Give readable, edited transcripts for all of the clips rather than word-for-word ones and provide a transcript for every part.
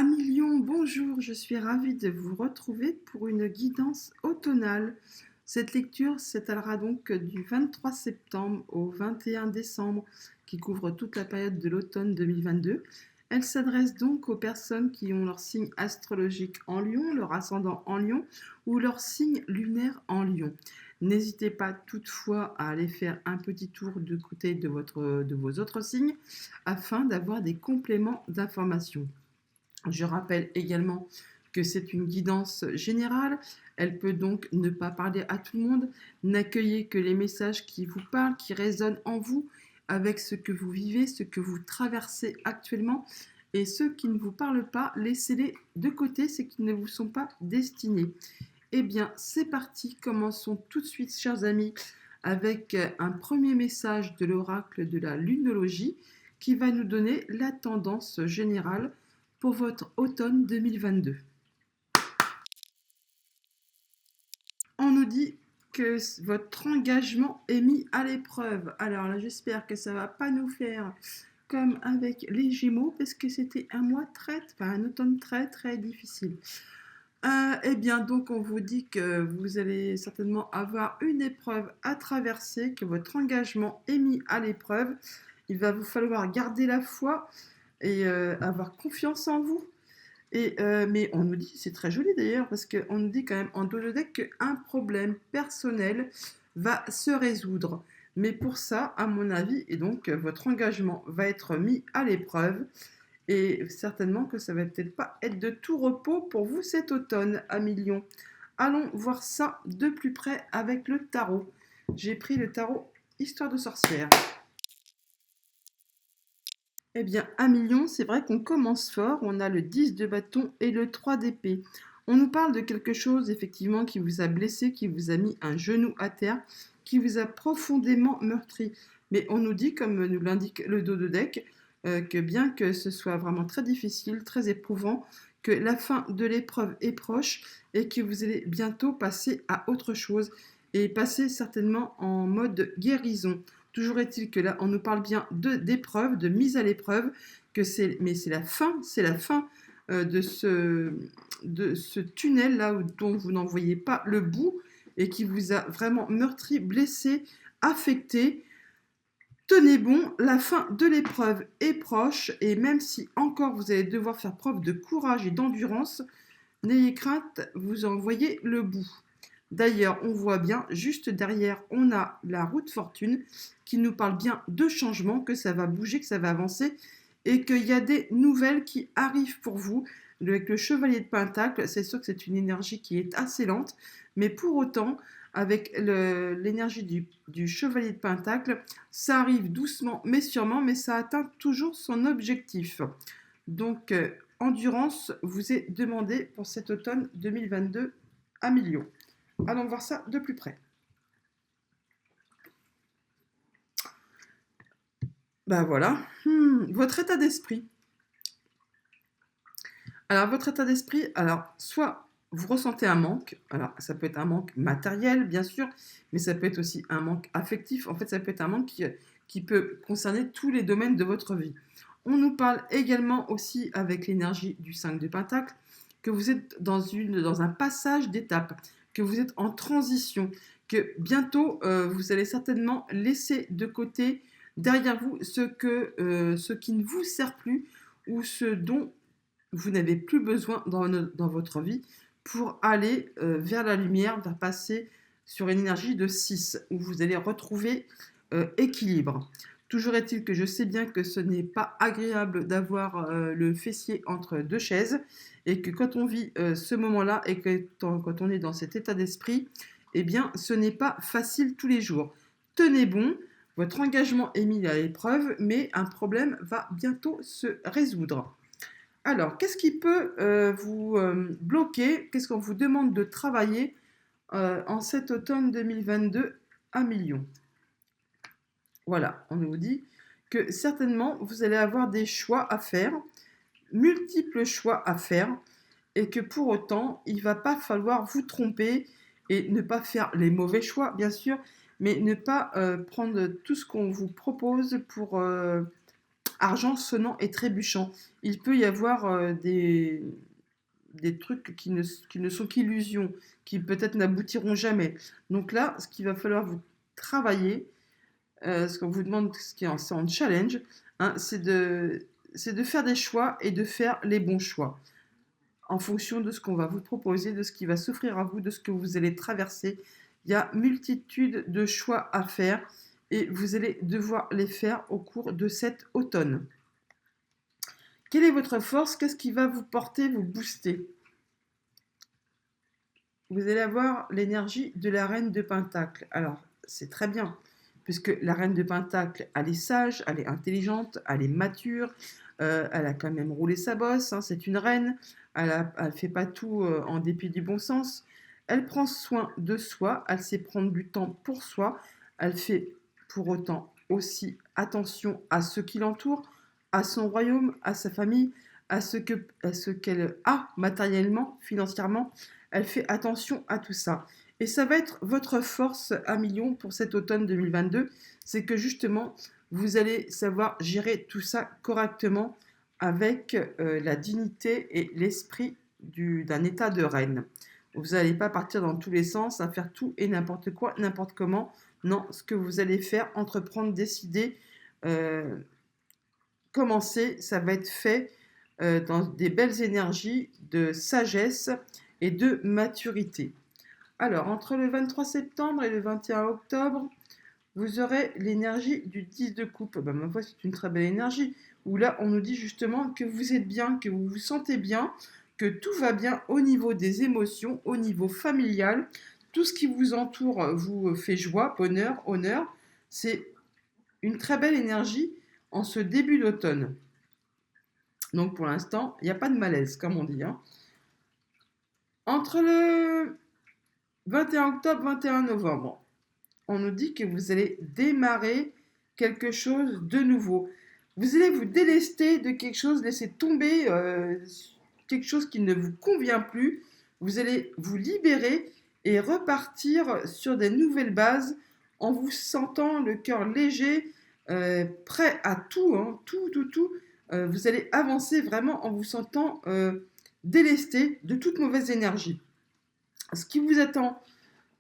Million, bonjour, je suis ravie de vous retrouver pour une guidance automnale. Cette lecture s'étalera donc du 23 septembre au 21 décembre, qui couvre toute la période de l'automne 2022. Elle s'adresse donc aux personnes qui ont leur signe astrologique en Lion, leur ascendant en Lion ou leur signe lunaire en Lion. N'hésitez pas toutefois à aller faire un petit tour du côté de vos autres signes afin d'avoir des compléments d'information. Je rappelle également que c'est une guidance générale. Elle peut donc ne pas parler à tout le monde. N'accueillez que les messages qui vous parlent, qui résonnent en vous, avec ce que vous vivez, ce que vous traversez actuellement. Et ceux qui ne vous parlent pas, laissez-les de côté, ceux qui ne vous sont pas destinés. Eh bien, c'est parti. Commençons tout de suite, chers amis, avec un premier message de l'oracle de la lunologie qui va nous donner la tendance générale pour votre automne 2022. On nous dit que votre engagement est mis à l'épreuve. Alors là, j'espère que ça ne va pas nous faire comme avec les Gémeaux, parce que c'était un automne très très difficile. Eh bien, donc on vous dit que vous allez certainement avoir une épreuve à traverser, que votre engagement est mis à l'épreuve. Il va vous falloir garder la foi et avoir confiance en vous. Mais on nous dit, c'est très joli d'ailleurs, parce qu'on nous dit quand même en dos de deck qu'un problème personnel va se résoudre. Mais pour ça, à mon avis, et donc votre engagement va être mis à l'épreuve. Et certainement que ça va peut-être pas être de tout repos pour vous cet automne, à Million. Allons voir ça de plus près avec le tarot. J'ai pris le tarot Histoire de sorcière. Eh bien, à Million, c'est vrai qu'on commence fort. On a le 10 de bâton et le 3 d'épée. On nous parle de quelque chose, effectivement, qui vous a blessé, qui vous a mis un genou à terre, qui vous a profondément meurtri. Mais on nous dit, comme nous l'indique le dos de deck, que bien que ce soit vraiment très difficile, très éprouvant, que la fin de l'épreuve est proche et que vous allez bientôt passer à autre chose et passer certainement en mode guérison. Toujours est-il que là, on nous parle bien d'épreuve, de mise à l'épreuve, mais c'est la fin de ce tunnel là dont vous n'en voyez pas le bout et qui vous a vraiment meurtri, blessé, affecté. Tenez bon, la fin de l'épreuve est proche et même si encore vous allez devoir faire preuve de courage et d'endurance, n'ayez crainte, vous en voyez le bout. D'ailleurs, on voit bien, juste derrière, on a la roue de fortune qui nous parle bien de changement, que ça va bouger, que ça va avancer et qu'il y a des nouvelles qui arrivent pour vous. Avec le chevalier de Pentacle, c'est sûr que c'est une énergie qui est assez lente, mais pour autant, avec l'énergie du chevalier de Pentacle, ça arrive doucement mais sûrement, mais ça atteint toujours son objectif. Donc, endurance vous est demandée pour cet automne 2022 à Million. Allons voir ça de plus près. Ben voilà. Votre état d'esprit. Alors, votre état d'esprit, soit vous ressentez un manque, alors ça peut être un manque matériel, bien sûr, mais ça peut être aussi un manque affectif. En fait, ça peut être un manque qui peut concerner tous les domaines de votre vie. On nous parle également aussi avec l'énergie du 5 de Pentacle que vous êtes dans un passage d'étape, que vous êtes en transition, que bientôt vous allez certainement laisser de côté derrière vous ce qui ne vous sert plus ou ce dont vous n'avez plus besoin dans votre vie pour aller vers la lumière, vers passer sur une énergie de 6 où vous allez retrouver équilibre. Toujours est-il que je sais bien que ce n'est pas agréable d'avoir le fessier entre deux chaises et que quand on vit ce moment-là et que quand on est dans cet état d'esprit, eh bien ce n'est pas facile tous les jours. Tenez bon, votre engagement est mis à l'épreuve, mais un problème va bientôt se résoudre. Alors, qu'est-ce qui peut vous bloquer? Qu'est-ce qu'on vous demande de travailler en cet automne 2022 à Million? Voilà, on nous dit que certainement vous allez avoir des choix à faire, multiples choix à faire, et que pour autant, il ne va pas falloir vous tromper et ne pas faire les mauvais choix, bien sûr, mais ne pas prendre tout ce qu'on vous propose argent sonnant et trébuchant. Il peut y avoir des trucs qui ne sont qu'illusions, qui peut-être n'aboutiront jamais. Donc là, ce qu'il va falloir vous travailler, ce qu'on vous demande, ce qui est en challenge, hein, c'est de faire des choix et de faire les bons choix en fonction de ce qu'on va vous proposer, de ce qui va s'offrir à vous, de ce que vous allez traverser. Il y a multitude de choix à faire et vous allez devoir les faire au cours de cet automne. Quelle est votre force? Qu'est-ce qui va vous porter, vous booster? Vous allez avoir l'énergie de la reine de Pentacle. Alors, c'est très bien, puisque la reine de Pentacle, elle est sage, elle est intelligente, elle est mature, elle a quand même roulé sa bosse, hein, c'est une reine, elle ne fait pas tout en dépit du bon sens. Elle prend soin de soi, elle sait prendre du temps pour soi, elle fait pour autant aussi attention à ceux qui l'entourent, à son royaume, à sa famille, à ce qu'elle a matériellement, financièrement. Elle fait attention à tout ça. Et ça va être votre force à million pour cet automne 2022, c'est que justement, vous allez savoir gérer tout ça correctement avec la dignité et l'esprit d'un état de reine. Vous n'allez pas partir dans tous les sens, à faire tout et n'importe quoi, n'importe comment. Non, ce que vous allez faire, entreprendre, décider, commencer, ça va être fait dans des belles énergies de sagesse et de maturité. Alors, entre le 23 septembre et le 21 octobre, vous aurez l'énergie du 10 de coupe. Ben, ma foi, c'est une très belle énergie, où là, on nous dit justement que vous êtes bien, que vous vous sentez bien, que tout va bien au niveau des émotions, au niveau familial. Tout ce qui vous entoure vous fait joie, bonheur, honneur. C'est une très belle énergie en ce début d'automne. Donc pour l'instant, il n'y a pas de malaise, comme on dit, hein. Entre le 21 octobre, 21 novembre, on nous dit que vous allez démarrer quelque chose de nouveau. Vous allez vous délester de quelque chose, laisser tomber quelque chose qui ne vous convient plus. Vous allez vous libérer et repartir sur des nouvelles bases en vous sentant le cœur léger, prêt à tout, hein, tout. Vous allez avancer vraiment en vous sentant délesté de toute mauvaise énergie. Ce qui vous attend,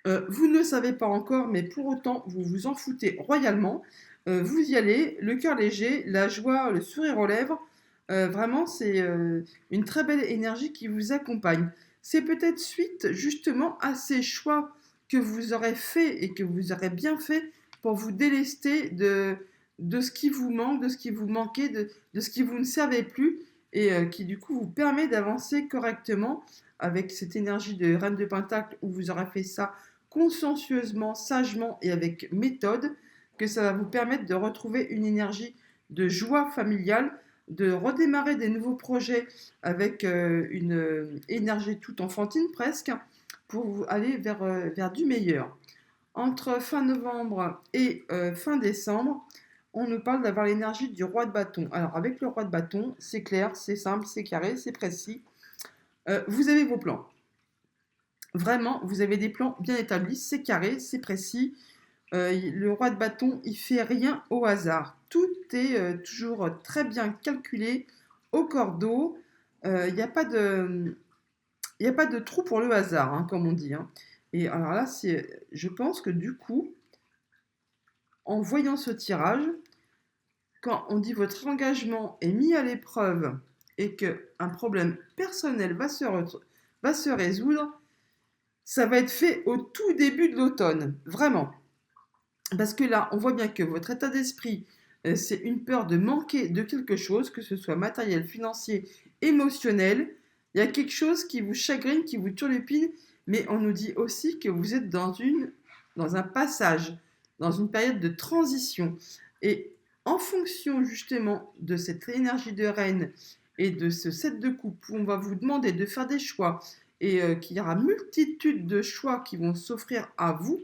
vous ne le savez pas encore, mais pour autant, vous vous en foutez royalement. Vous y allez, le cœur léger, la joie, le sourire aux lèvres. Vraiment, c'est une très belle énergie qui vous accompagne. C'est peut-être suite justement à ces choix que vous aurez fait et que vous aurez bien fait pour vous délester de ce qui vous manque, de ce qui vous manquait, de ce qui vous ne servait plus et qui du coup vous permet d'avancer correctement avec cette énergie de reine de Pentacle où vous aurez fait ça consciencieusement, sagement et avec méthode, que ça va vous permettre de retrouver une énergie de joie familiale, de redémarrer des nouveaux projets avec une énergie toute enfantine presque, pour aller vers du meilleur. Entre fin novembre et fin décembre, on nous parle d'avoir l'énergie du roi de bâton. Alors avec le roi de bâton, c'est clair, c'est simple, c'est carré, c'est précis. Vous avez vos plans. Vraiment, vous avez des plans bien établis, c'est carré, c'est précis. Le roi de bâton, il fait rien au hasard. Tout est toujours très bien calculé, au cordeau. Il n'y a pas de trou pour le hasard, hein, comme on dit, hein. Et alors là, je pense que du coup, en voyant ce tirage, quand on dit votre engagement est mis à l'épreuve et qu'un problème personnel va se résoudre, ça va être fait au tout début de l'automne, vraiment. Parce que là, on voit bien que votre état d'esprit, c'est une peur de manquer de quelque chose, que ce soit matériel, financier, émotionnel. Il y a quelque chose qui vous chagrine, qui vous turlupine, mais on nous dit aussi que vous êtes dans un passage, dans une période de transition. Et en fonction justement de cette énergie de reine et de ce 7 de coupe, où on va vous demander de faire des choix, et qu'il y aura multitude de choix qui vont s'offrir à vous,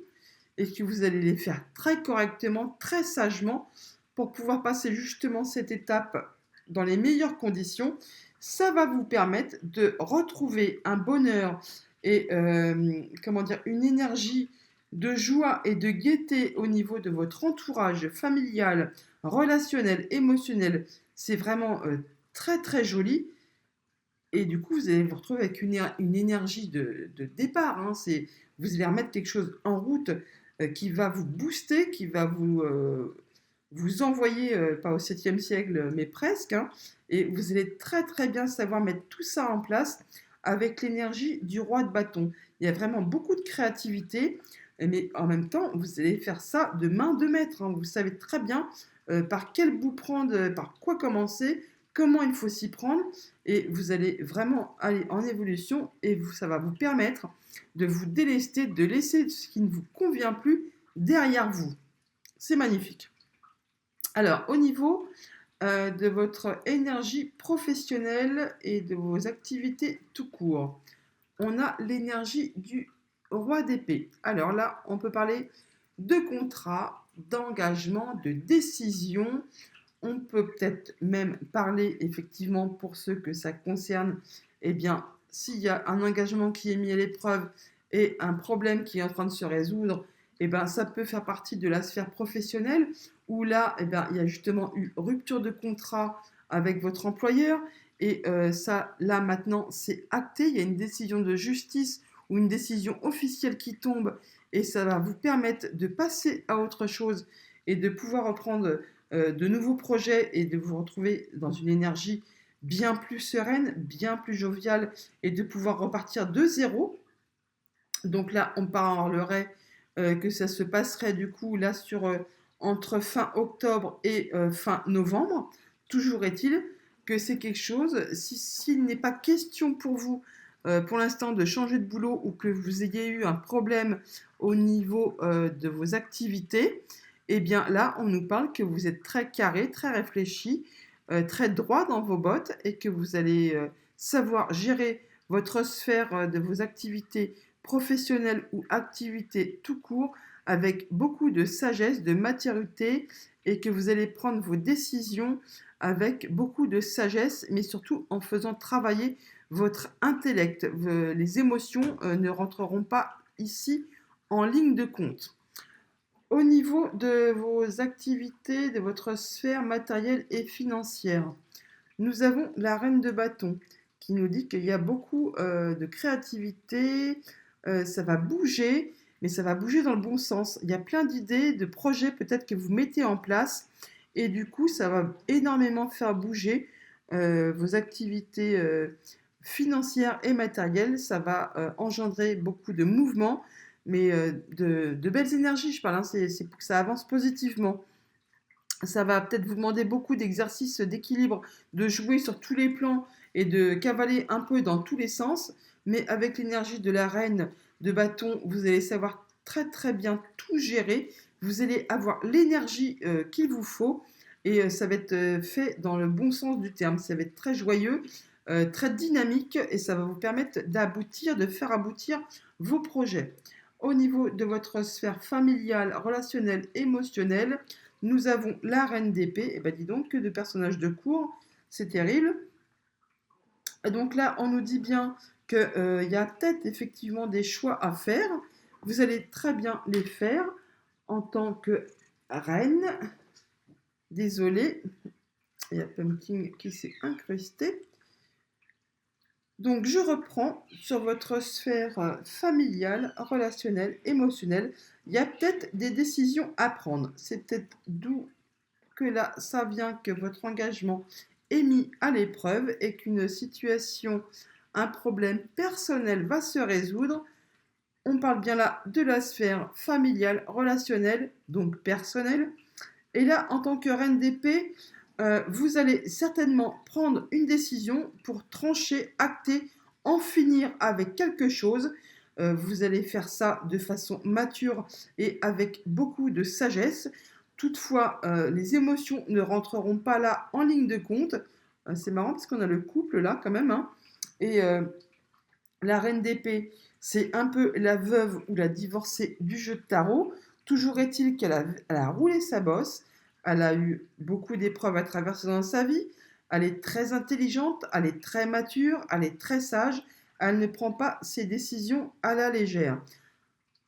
et que vous allez les faire très correctement, très sagement, pour pouvoir passer justement cette étape dans les meilleures conditions. Ça va vous permettre de retrouver un bonheur et une énergie de joie et de gaieté au niveau de votre entourage familial, relationnel, émotionnel, C'est vraiment très très joli. Et du coup, vous allez vous retrouver avec une énergie de départ, hein. Vous allez remettre quelque chose en route qui va vous booster, qui va vous envoyer, pas au 7e siècle, mais presque, hein. Et vous allez très très bien savoir mettre tout ça en place avec l'énergie du roi de bâton. Il y a vraiment beaucoup de créativité, mais en même temps, vous allez faire ça de main de maître, hein. Vous savez très bien par quel bout prendre, par quoi commencer, comment il faut s'y prendre, et vous allez vraiment aller en évolution, et ça va vous permettre de vous délester, de laisser ce qui ne vous convient plus derrière vous. C'est magnifique. Alors, au niveau de votre énergie professionnelle et de vos activités tout court, on a l'énergie du roi d'épée. Alors là, on peut parler de contrat, d'engagement, de décision. On peut peut-être même parler, effectivement, pour ceux que ça concerne, eh bien, s'il y a un engagement qui est mis à l'épreuve et un problème qui est en train de se résoudre, eh bien, ça peut faire partie de la sphère professionnelle, où là, eh bien, il y a justement eu rupture de contrat avec votre employeur, et ça, là, maintenant, c'est acté, il y a une décision de justice ou une décision officielle qui tombe, et ça va vous permettre de passer à autre chose et de pouvoir reprendre de nouveaux projets et de vous retrouver dans une énergie bien plus sereine, bien plus joviale, et de pouvoir repartir de zéro. Donc là, on parlerait que ça se passerait du coup là sur entre fin octobre et fin novembre. Toujours est-il que c'est quelque chose, s'il n'est pas question pour vous pour l'instant de changer de boulot, ou que vous ayez eu un problème au niveau de vos activités, eh bien là, on nous parle que vous êtes très carré, très réfléchi, très droit dans vos bottes, et que vous allez savoir gérer votre sphère de vos activités professionnelles ou activités tout court avec beaucoup de sagesse, de maturité, et que vous allez prendre vos décisions avec beaucoup de sagesse, mais surtout en faisant travailler votre intellect. Les émotions ne rentreront pas ici en ligne de compte. Au niveau de vos activités, de votre sphère matérielle et financière, nous avons la reine de bâton qui nous dit qu'il y a beaucoup de créativité, ça va bouger, mais ça va bouger dans le bon sens. Il y a plein d'idées, de projets peut-être que vous mettez en place, et du coup, ça va énormément faire bouger vos activités financières et matérielles. Ça va engendrer beaucoup de mouvements, mais de belles énergies, je parle, hein. C'est pour que ça avance positivement. Ça va peut-être vous demander beaucoup d'exercices d'équilibre, de jouer sur tous les plans et de cavaler un peu dans tous les sens. Mais avec l'énergie de la reine de bâton, vous allez savoir très très bien tout gérer. Vous allez avoir l'énergie qu'il vous faut, et ça va être fait dans le bon sens du terme. Ça va être très joyeux, très dynamique, et ça va vous permettre d'aboutir, de faire aboutir vos projets. Au niveau de votre sphère familiale, relationnelle, émotionnelle, nous avons la reine d'épée. Et ben dis donc, que de personnages de cour, c'est terrible. Et donc là, on nous dit bien qu'il y a peut-être effectivement des choix à faire. Vous allez très bien les faire en tant que reine. Désolée, il y a Pumpkin qui s'est incrusté. Donc je reprends sur votre sphère familiale, relationnelle, émotionnelle. Il y a peut-être des décisions à prendre. C'est peut-être d'où que là, ça vient que votre engagement est mis à l'épreuve, et qu'une situation, un problème personnel va se résoudre. On parle bien là de la sphère familiale, relationnelle, donc personnelle. Et là, en tant que reine d'épée, vous allez certainement prendre une décision pour trancher, acter, en finir avec quelque chose. Vous allez faire ça de façon mature et avec beaucoup de sagesse. Toutefois, les émotions ne rentreront pas là en ligne de compte. C'est marrant parce qu'on a le couple là quand même, hein. Et la reine d'épée, c'est un peu la veuve ou la divorcée du jeu de tarot. Toujours est-il elle a roulé sa bosse, elle a eu beaucoup d'épreuves à traverser dans sa vie, elle est très intelligente, elle est très mature, elle est très sage, elle ne prend pas ses décisions à la légère.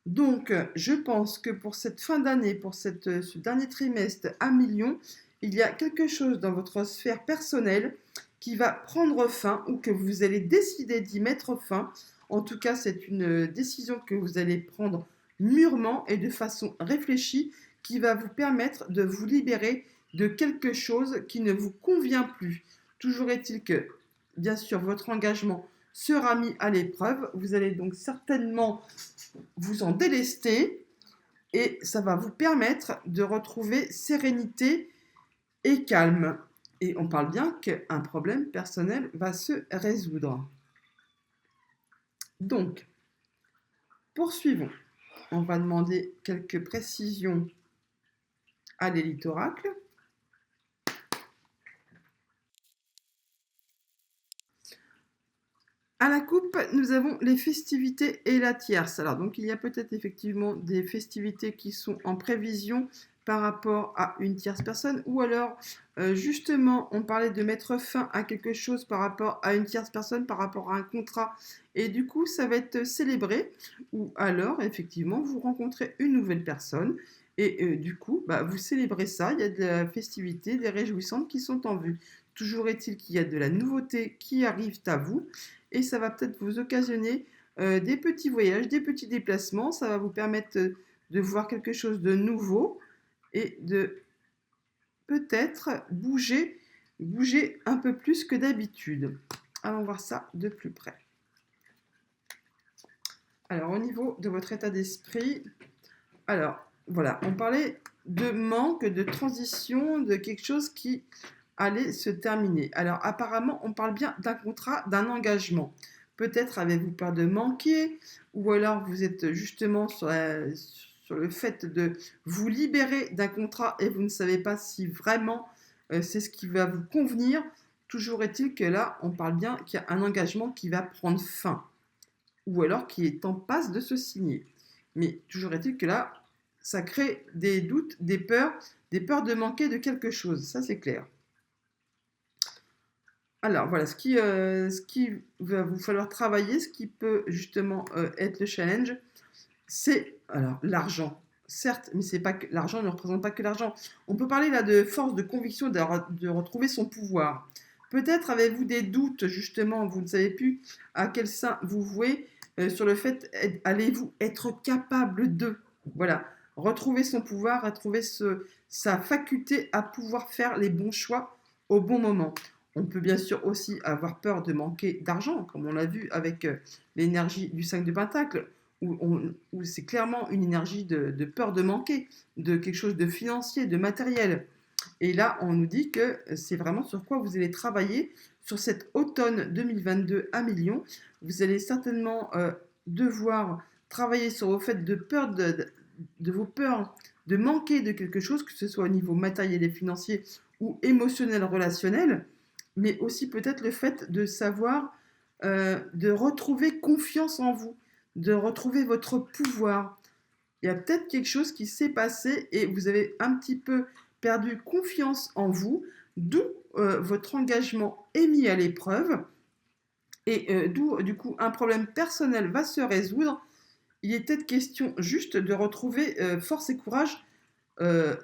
Donc, je pense que pour cette fin d'année, pour ce dernier trimestre à million, il y a quelque chose dans votre sphère personnelle qui va prendre fin ou que vous allez décider d'y mettre fin. En tout cas, c'est une décision que vous allez prendre mûrement et de façon réfléchie qui va vous permettre de vous libérer de quelque chose qui ne vous convient plus. Toujours est-il que, bien sûr, votre engagement sera mis à l'épreuve. Vous allez donc certainement vous en délester et ça va vous permettre de retrouver sérénité et calme. Et on parle bien qu'un problème personnel va se résoudre. Donc, poursuivons. On va demander quelques précisions à l'élite oracle. À la coupe, nous avons les festivités et la tierce. Alors, donc, il y a peut-être effectivement des festivités qui sont en prévision par rapport à une tierce personne, ou alors, justement, on parlait de mettre fin à quelque chose par rapport à une tierce personne, par rapport à un contrat, et du coup, ça va être célébré, ou alors, effectivement, vous rencontrez une nouvelle personne, et du coup, vous célébrez ça, il y a de la festivité, des réjouissantes qui sont en vue. Toujours est-il qu'il y a de la nouveauté qui arrive à vous, et ça va peut-être vous occasionner des petits voyages, des petits déplacements. Ça va vous permettre de voir quelque chose de nouveau et de peut-être bouger un peu plus que d'habitude. Allons voir ça de plus près. Alors, au niveau de votre état d'esprit, alors, voilà, on parlait de manque, de transition, de quelque chose qui allait se terminer. Alors, apparemment, on parle bien d'un contrat, d'un engagement. Peut-être avez-vous peur de manquer, ou alors vous êtes justement sur le fait de vous libérer d'un contrat et vous ne savez pas si vraiment c'est ce qui va vous convenir. Toujours est-il que là, on parle bien qu'il y a un engagement qui va prendre fin, ou alors qui est en passe de se signer. Mais toujours est-il que là, ça crée des doutes, des peurs de manquer de quelque chose. Ça, c'est clair. Alors voilà, ce qui va vous falloir travailler, ce qui peut justement être le challenge, c'est alors l'argent. Certes, mais c'est pas que l'argent ne représente pas que l'argent. On peut parler là de force de conviction, de retrouver son pouvoir. Peut-être avez-vous des doutes justement, vous ne savez plus à quel sein vous vouez sur le fait, allez-vous être capable de, voilà, retrouver son pouvoir, retrouver sa faculté à pouvoir faire les bons choix au bon moment. On peut bien sûr aussi avoir peur de manquer d'argent, comme on l'a vu avec l'énergie du 5 de Pentacle, où c'est clairement une énergie de peur de manquer, de quelque chose de financier, de matériel. Et là, on nous dit que c'est vraiment sur quoi vous allez travailler sur cet automne 2022 à Million. Vous allez certainement devoir travailler sur vos faits de peur de vos peurs de manquer de quelque chose, que ce soit au niveau matériel et financier ou émotionnel, relationnel, mais aussi peut-être le fait de savoir, de retrouver confiance en vous, de retrouver votre pouvoir. Il y a peut-être quelque chose qui s'est passé et vous avez un petit peu perdu confiance en vous, d'où votre engagement est mis à l'épreuve et d'où du coup un problème personnel va se résoudre. Il est peut-être question juste de retrouver force et courage euh,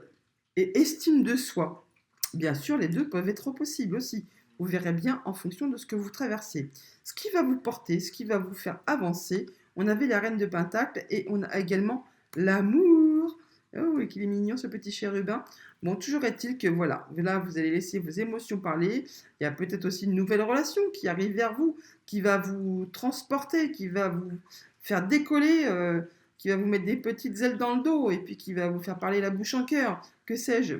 et estime de soi. Bien sûr, les deux peuvent être possibles aussi. Vous verrez bien en fonction de ce que vous traversez. Ce qui va vous porter, ce qui va vous faire avancer, on avait la reine de Pentacle et on a également l'amour. Oh, et qu'il est mignon ce petit chérubin. Bon, toujours est-il que voilà, là vous allez laisser vos émotions parler. Il y a peut-être aussi une nouvelle relation qui arrive vers vous, qui va vous transporter, qui va vous faire décoller, qui va vous mettre des petites ailes dans le dos et puis qui va vous faire parler la bouche en cœur. Que sais-je?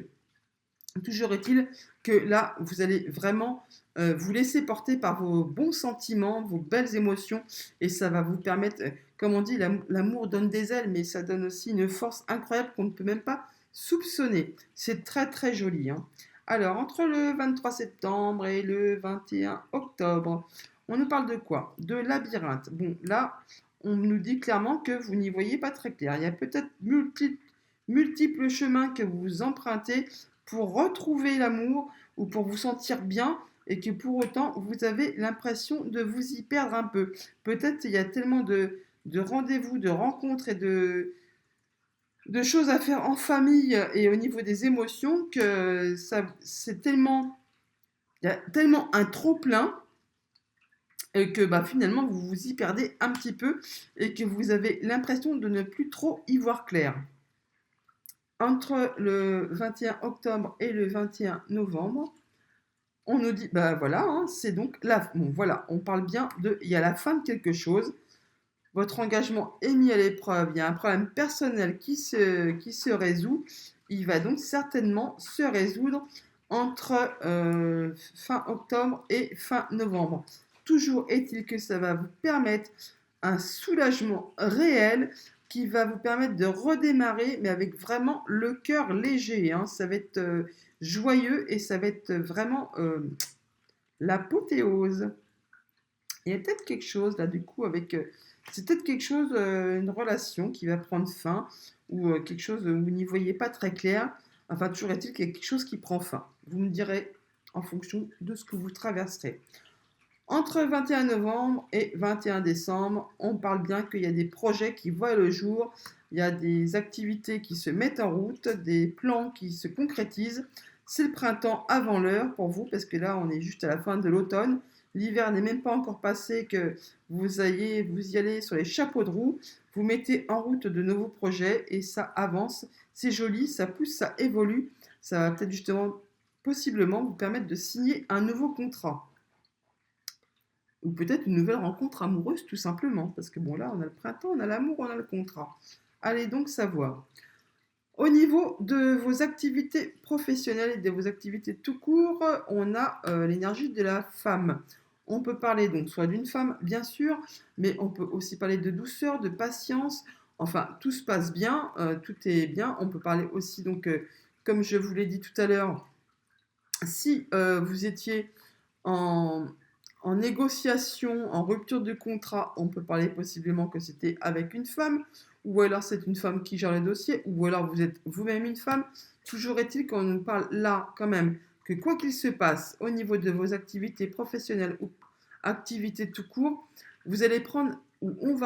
Toujours est-il que là, vous allez vraiment vous laisser porter par vos bons sentiments, vos belles émotions, et ça va vous permettre, comme on dit, l'amour donne des ailes, mais ça donne aussi une force incroyable qu'on ne peut même pas soupçonner. C'est très très joli, hein. Alors, entre le 23 septembre et le 21 octobre, on nous parle de quoi? De labyrinthe. Bon, là, on nous dit clairement que vous n'y voyez pas très clair. Il y a peut-être multiples chemins que vous empruntez pour retrouver l'amour ou pour vous sentir bien et que pour autant vous avez l'impression de vous y perdre un peu. Peut-être il y a tellement de rendez-vous, de rencontres et de choses à faire en famille et au niveau des émotions que ça, c'est tellement, il y a tellement un trop plein et que bah, finalement vous vous y perdez un petit peu et que vous avez l'impression de ne plus trop y voir clair. Entre le 21 octobre et le 21 novembre, on nous dit, bah voilà, hein, c'est donc là, bon voilà, on parle bien de, il y a la fin de quelque chose, votre engagement est mis à l'épreuve, il y a un problème personnel qui se résout, il va donc certainement se résoudre entre fin octobre et fin novembre. Toujours est-il que ça va vous permettre un soulagement réel qui va vous permettre de redémarrer, mais avec vraiment le cœur léger, hein. Ça va être joyeux et ça va être vraiment l'apothéose. Il y a peut-être quelque chose là, du coup, avec. C'est peut-être quelque chose, une relation qui va prendre fin, ou quelque chose où vous n'y voyez pas très clair. Enfin, toujours est-il qu'il y a quelque chose qui prend fin. Vous me direz en fonction de ce que vous traverserez. Entre 21 novembre et 21 décembre, on parle bien qu'il y a des projets qui voient le jour, il y a des activités qui se mettent en route, des plans qui se concrétisent. C'est le printemps avant l'heure pour vous, parce que là, on est juste à la fin de l'automne. L'hiver n'est même pas encore passé que vous y allez sur les chapeaux de roue, vous mettez en route de nouveaux projets et ça avance. C'est joli, ça pousse, ça évolue. Ça va peut-être justement, possiblement, vous permettre de signer un nouveau contrat. Ou peut-être une nouvelle rencontre amoureuse tout simplement. Parce que bon là, on a le printemps, on a l'amour, on a le contrat. Allez donc savoir. Au niveau de vos activités professionnelles et de vos activités tout court, on a l'énergie de la femme. On peut parler donc soit d'une femme, bien sûr, mais on peut aussi parler de douceur, de patience. Enfin, tout se passe bien, tout est bien. On peut parler aussi donc, comme je vous l'ai dit tout à l'heure, si vous étiez en, en négociation, en rupture de contrat, on peut parler possiblement que c'était avec une femme, ou alors c'est une femme qui gère le dossier, ou alors vous êtes vous-même une femme. Toujours est-il qu'on nous parle là quand même que quoi qu'il se passe au niveau de vos activités professionnelles ou activités tout court, vous allez prendre, ou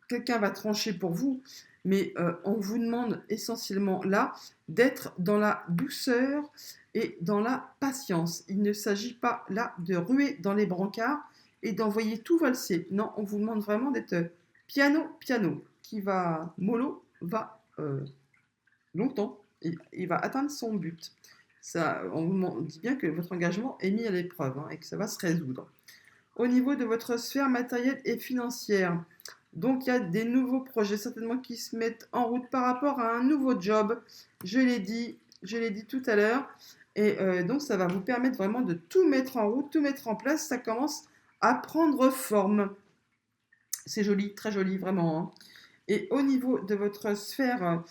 quelqu'un va trancher pour vous, mais on vous demande essentiellement là d'être dans la douceur et dans la patience. Il ne s'agit pas là de ruer dans les brancards et d'envoyer tout valser. Non, on vous demande vraiment d'être piano, piano. Qui va mollo, va longtemps et il va atteindre son but. Ça, on vous dit bien que votre engagement est mis à l'épreuve, hein, et que ça va se résoudre. Au niveau de votre sphère matérielle et financière, donc il y a des nouveaux projets certainement qui se mettent en route par rapport à un nouveau job. Je l'ai dit tout à l'heure. Et donc ça va vous permettre vraiment de tout mettre en route, tout mettre en place. Ça commence à prendre forme. C'est joli, très joli, vraiment, hein. Et au niveau de votre sphère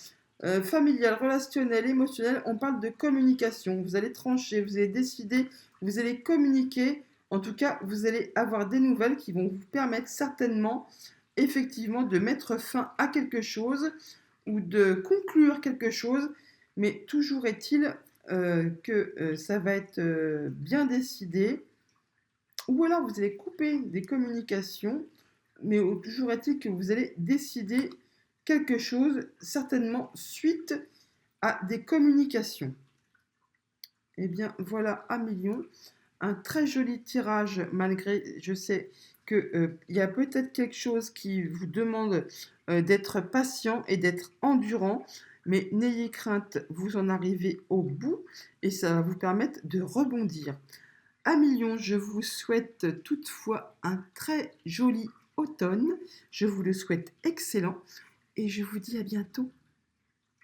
familiale, relationnelle, émotionnelle, on parle de communication. Vous allez trancher, vous allez décider, vous allez communiquer. En tout cas, vous allez avoir des nouvelles qui vont vous permettre certainement, effectivement, de mettre fin à quelque chose ou de conclure quelque chose. Mais toujours est-il que ça va être bien décidé. Ou alors vous allez couper des communications, mais toujours est-il que vous allez décider quelque chose, certainement suite à des communications. Eh bien voilà, un million. Un très joli tirage, malgré, je sais qu'il y a peut-être quelque chose qui vous demande d'être patient et d'être endurant, mais n'ayez crainte, vous en arrivez au bout et ça va vous permettre de rebondir. Un million, je vous souhaite toutefois un très joli automne, je vous le souhaite excellent et je vous dis à bientôt.